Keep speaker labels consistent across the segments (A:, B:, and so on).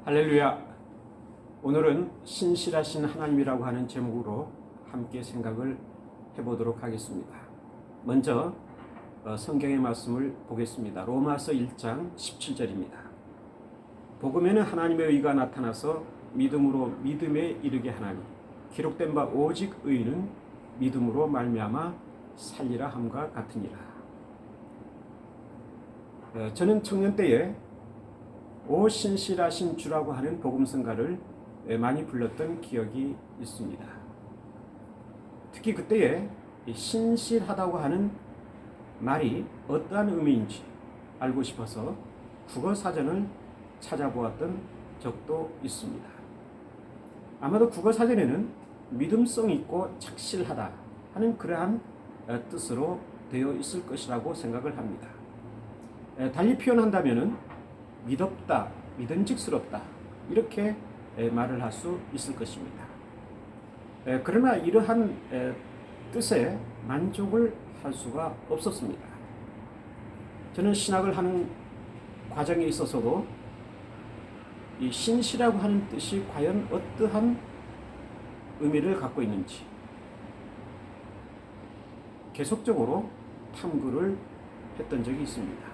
A: 할렐루야. 오늘은 신실하신 하나님이라고 하는 제목으로 함께 생각을 해보도록 하겠습니다. 먼저 성경의 말씀을 보겠습니다. 로마서 1장 17절입니다. 복음에는 하나님의 의가 나타나서 믿음으로 믿음에 이르게 하나니 기록된 바 오직 의는 믿음으로 말미암아 살리라 함과 같으니라. 저는 청년 때에 오 신실하신 주라고 하는 복음성가를 많이 불렀던 기억이 있습니다. 특히 그때에 신실하다고 하는 말이 어떠한 의미인지 알고 싶어서 국어 사전을 찾아보았던 적도 있습니다. 아마도 국어 사전에는 믿음성 있고 착실하다 하는 그러한 뜻으로 되어 있을 것이라고 생각을 합니다. 달리 표현한다면은 믿었다, 믿음직스럽다 이렇게 말을 할 수 있을 것입니다. 그러나 이러한 뜻에 만족을 할 수가 없었습니다. 저는 신학을 하는 과정에 있어서도 이 신실하고 하는 뜻이 과연 어떠한 의미를 갖고 있는지 계속적으로 탐구를 했던 적이 있습니다.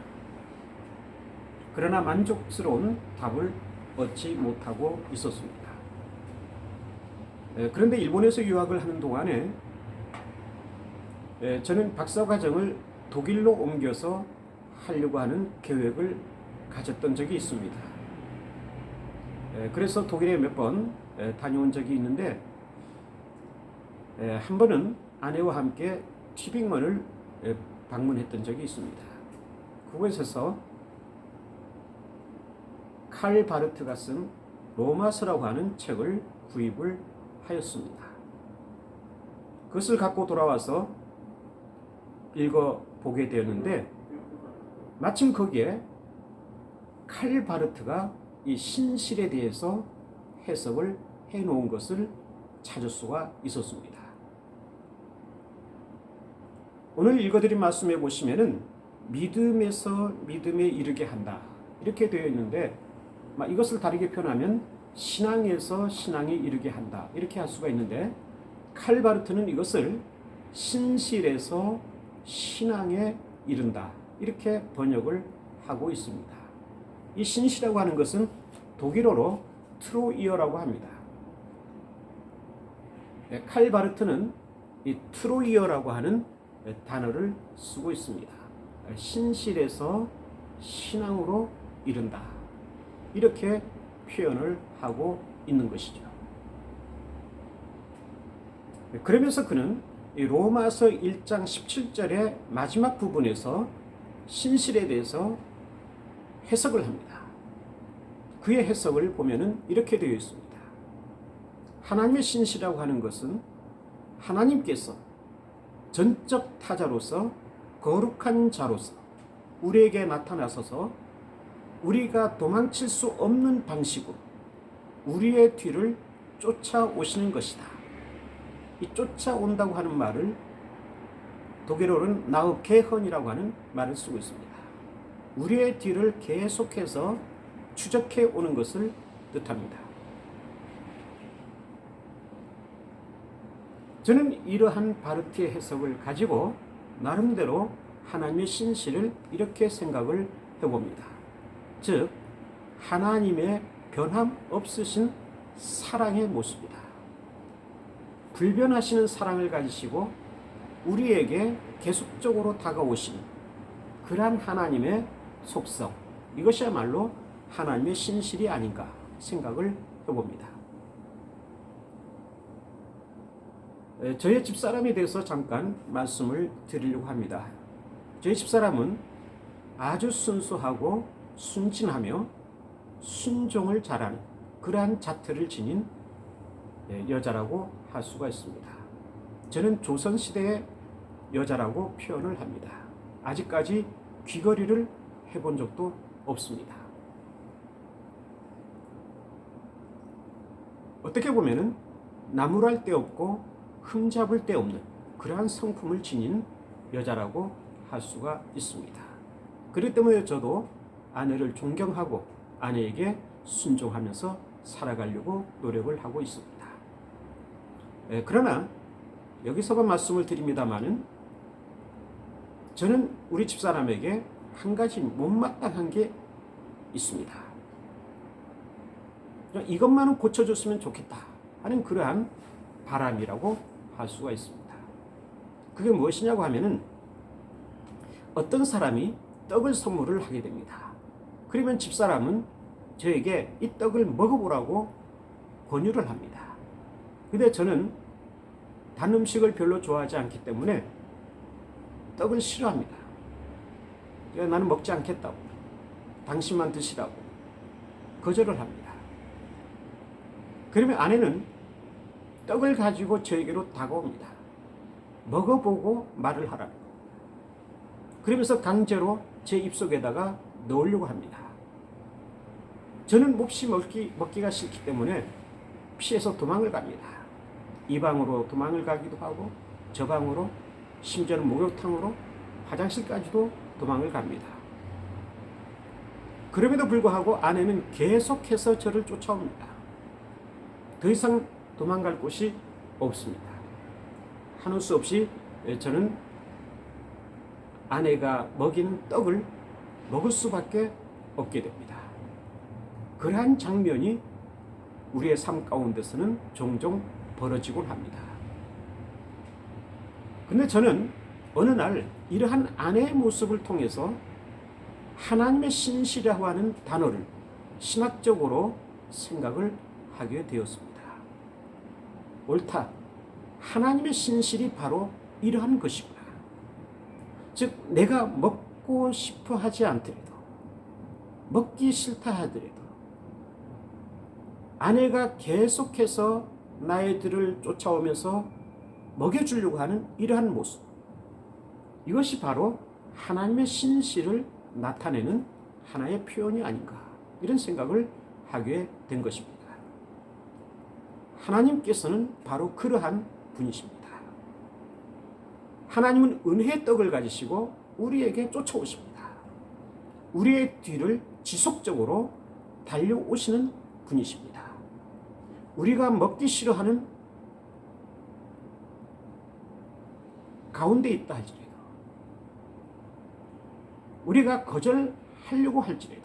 A: 그러나 만족스러운 답을 얻지 못하고 있었습니다. 그런데 일본에서 유학을 하는 동안에 저는 박사과정을 독일로 옮겨서 하려고 하는 계획을 가졌던 적이 있습니다. 그래서 독일에 몇 번 다녀온 적이 있는데 한 번은 아내와 함께 튜빙먼을 방문했던 적이 있습니다. 그곳에서 칼 바르트가 쓴 로마서라고 하는 책을 구입을 하였습니다. 그것을 갖고 돌아와서 읽어보게 되었는데 마침 거기에 칼 바르트가 이 신실에 대해서 해석을 해놓은 것을 찾을 수가 있었습니다. 오늘 읽어드린 말씀에 보시면은 믿음에서 믿음에 이르게 한다 이렇게 되어 있는데 이것을 다르게 표현하면 신앙에서 신앙에 이르게 한다 이렇게 할 수가 있는데 칼바르트는 이것을 신실에서 신앙에 이른다 이렇게 번역을 하고 있습니다. 이 신실이라고 하는 것은 독일어로 트로이어라고 합니다. 칼바르트는 이 트로이어라고 하는 단어를 쓰고 있습니다. 신실에서 신앙으로 이른다 이렇게 표현을 하고 있는 것이죠. 그러면서 그는 이 로마서 1장 17절의 마지막 부분에서 신실에 대해서 해석을 합니다. 그의 해석을 보면은 이렇게 되어 있습니다. 하나님의 신실이라고 하는 것은 하나님께서 전적 타자로서 거룩한 자로서 우리에게 나타나셔서 우리가 도망칠 수 없는 방식으로 우리의 뒤를 쫓아오시는 것이다. 이 쫓아온다고 하는 말을 독일어로는 나우게헌이라고 하는 말을 쓰고 있습니다. 우리의 뒤를 계속해서 추적해 오는 것을 뜻합니다. 저는 이러한 바르트의 해석을 가지고 나름대로 하나님의 신실을 이렇게 생각을 해봅니다. 즉 하나님의 변함없으신 사랑의 모습이다. 불변하시는 사랑을 가지시고 우리에게 계속적으로 다가오시는 그러한 하나님의 속성 이것이야말로 하나님의 신실이 아닌가 생각을 해봅니다. 저희 집사람에 대해서 잠깐 말씀을 드리려고 합니다. 저희 집사람은 아주 순수하고 순진하며 순종을 잘하는 그러한 자태를 지닌 여자라고 할 수가 있습니다. 저는 조선시대의 여자라고 표현을 합니다. 아직까지 귀걸이를 해본 적도 없습니다. 어떻게 보면은 나무랄 데 없고 흠잡을 데 없는 그러한 성품을 지닌 여자라고 할 수가 있습니다. 그렇기 때문에 저도 아내를 존경하고 아내에게 순종하면서 살아가려고 노력을 하고 있습니다. 그러나 여기서만 말씀을 드립니다마는 저는 우리 집사람에게 한 가지 못마땅한 게 있습니다. 이것만은 고쳐줬으면 좋겠다 하는 그러한 바람이라고 할 수가 있습니다. 그게 무엇이냐고 하면은 어떤 사람이 떡을 선물을 하게 됩니다. 그러면 집사람은 저에게 이 떡을 먹어보라고 권유를 합니다. 근데 저는 단 음식을 별로 좋아하지 않기 때문에 떡을 싫어합니다. 나는 먹지 않겠다고, 당신만 드시라고 거절을 합니다. 그러면 아내는 떡을 가지고 저에게로 다가옵니다. 먹어보고 말을 하라고. 그러면서 강제로 제 입속에다가 넣으려고 합니다. 저는 몹시 먹기가 싫기 때문에 피해서 도망을 갑니다. 이 방으로 도망을 가기도 하고 저 방으로, 심지어는 목욕탕으로, 화장실까지도 도망을 갑니다. 그럼에도 불구하고 아내는 계속해서 저를 쫓아옵니다. 더 이상 도망갈 곳이 없습니다. 한우 수 없이 저는 아내가 먹이는 떡을 먹을 수밖에 없게 됩니다. 그러한 장면이 우리의 삶 가운데서는 종종 벌어지곤 합니다. 근데 저는 어느 날 이러한 아내의 모습을 통해서 하나님의 신실이라고 하는 단어를 신학적으로 생각을 하게 되었습니다. 옳다. 하나님의 신실이 바로 이러한 것이구나. 즉 내가 먹고 싶어 하지 않더라도, 먹기 싫다 하더라도 아내가 계속해서 나의 들을 쫓아오면서 먹여주려고 하는 이러한 모습, 이것이 바로 하나님의 신실을 나타내는 하나의 표현이 아닌가, 이런 생각을 하게 된 것입니다. 하나님께서는 바로 그러한 분이십니다. 하나님은 은혜의 떡을 가지시고 우리에게 쫓아오십니다. 우리의 뒤를 지속적으로 달려오시는 분이십니다. 우리가 먹기 싫어하는 가운데 있다 할지라도, 우리가 거절하려고 할지라도,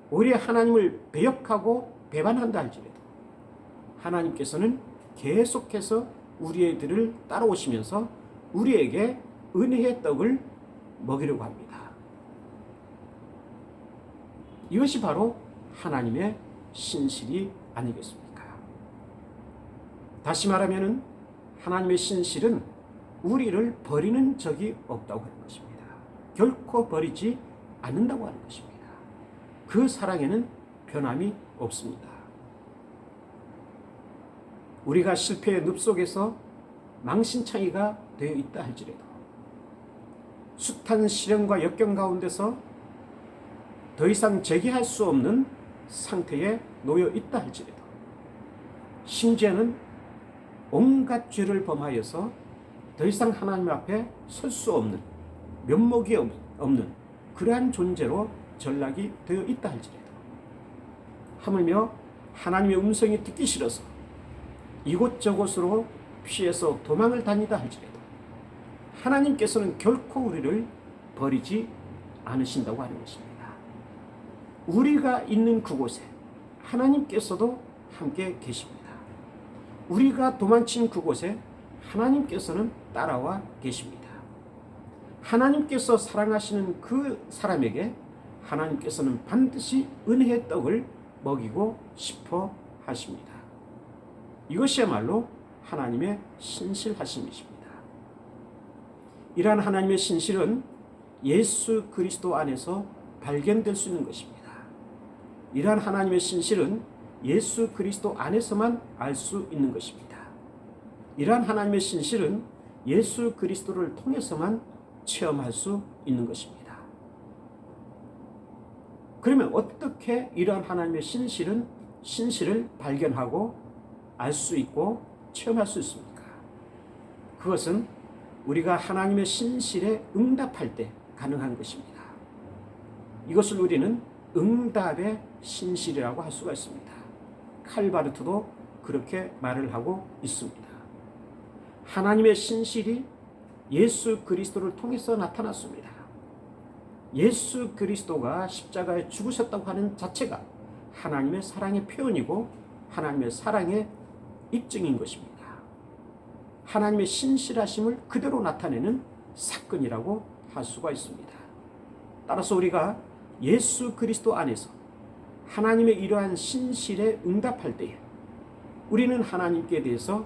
A: 오히려 하나님을 배역하고 배반한다 할지라도 하나님께서는 계속해서 우리의 들을 따라오시면서 우리에게 은혜의 떡을 먹이려고 합니다. 이것이 바로 하나님의 신실이 아니겠습니까? 다시 말하면 하나님의 신실은 우리를 버리는 적이 없다고 하는 것입니다. 결코 버리지 않는다고 하는 것입니다. 그 사랑에는 변함이 없습니다. 우리가 실패의 늪 속에서 망신창이가 되어 있다 할지라도, 숱한 시련과 역경 가운데서 더 이상 재기할 수 없는 상태에 놓여 있다 할지라도, 심지어는 온갖 죄를 범하여서 더 이상 하나님 앞에 설 수 없는, 면목이 없는 그러한 존재로 전락이 되어 있다 할지라도, 하물며 하나님의 음성이 듣기 싫어서 이곳저곳으로 피해서 도망을 다니다 할지라도 하나님께서는 결코 우리를 버리지 않으신다고 하는 것입니다. 우리가 있는 그곳에 하나님께서도 함께 계십니다. 우리가 도망친 그곳에 하나님께서는 따라와 계십니다. 하나님께서 사랑하시는 그 사람에게 하나님께서는 반드시 은혜의 떡을 먹이고 싶어 하십니다. 이것이야말로 하나님의 신실하심이십니다. 이러한 하나님의 신실은 예수 그리스도 안에서 발견될 수 있는 것입니다. 이러한 하나님의 신실은 예수 그리스도 안에서만 알 수 있는 것입니다. 이러한 하나님의 신실은 예수 그리스도를 통해서만 체험할 수 있는 것입니다. 그러면 어떻게 이러한 하나님의 신실을 발견하고 알 수 있고 체험할 수 있습니까? 그것은 우리가 하나님의 신실에 응답할 때 가능한 것입니다. 이것을 우리는 응답의 신실이라고 할 수가 있습니다. 칼바르트도 그렇게 말을 하고 있습니다. 하나님의 신실이 예수 그리스도를 통해서 나타났습니다. 예수 그리스도가 십자가에 죽으셨다고 하는 자체가 하나님의 사랑의 표현이고 하나님의 사랑의 입증인 것입니다. 하나님의 신실하심을 그대로 나타내는 사건이라고 할 수가 있습니다. 따라서 우리가 예수 그리스도 안에서 하나님의 이러한 신실에 응답할 때에 우리는 하나님께 대해서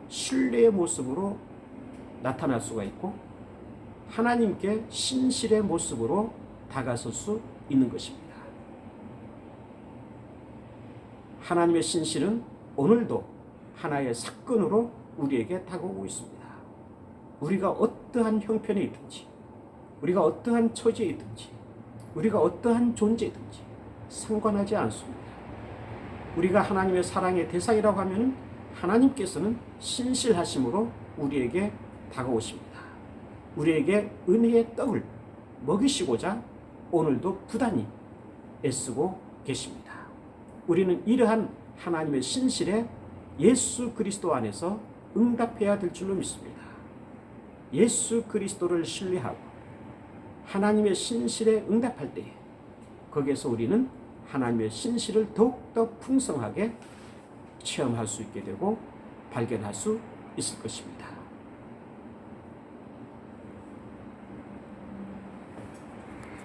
A: 신뢰의 모습으로 나타날 수가 있고 하나님께 신실의 모습으로 다가설 수 있는 것입니다. 하나님의 신실은 오늘도 하나의 사건으로 우리에게 다가오고 있습니다. 우리가 어떠한 형편에 있든지, 우리가 어떠한 처지에 있든지, 우리가 어떠한 존재든지 상관하지 않습니다. 우리가 하나님의 사랑의 대상이라고 하면 하나님께서는 신실하심으로 우리에게 다가오십니다. 우리에게 은혜의 떡을 먹이시고자 오늘도 부단히 애쓰고 계십니다. 우리는 이러한 하나님의 신실에 예수 그리스도 안에서 응답해야 될 줄로 믿습니다. 예수 그리스도를 신뢰하고 하나님의 신실에 응답할 때에 거기에서 우리는 하나님의 신실을 더욱더 풍성하게 체험할 수 있게 되고 발견할 수 있을 것입니다.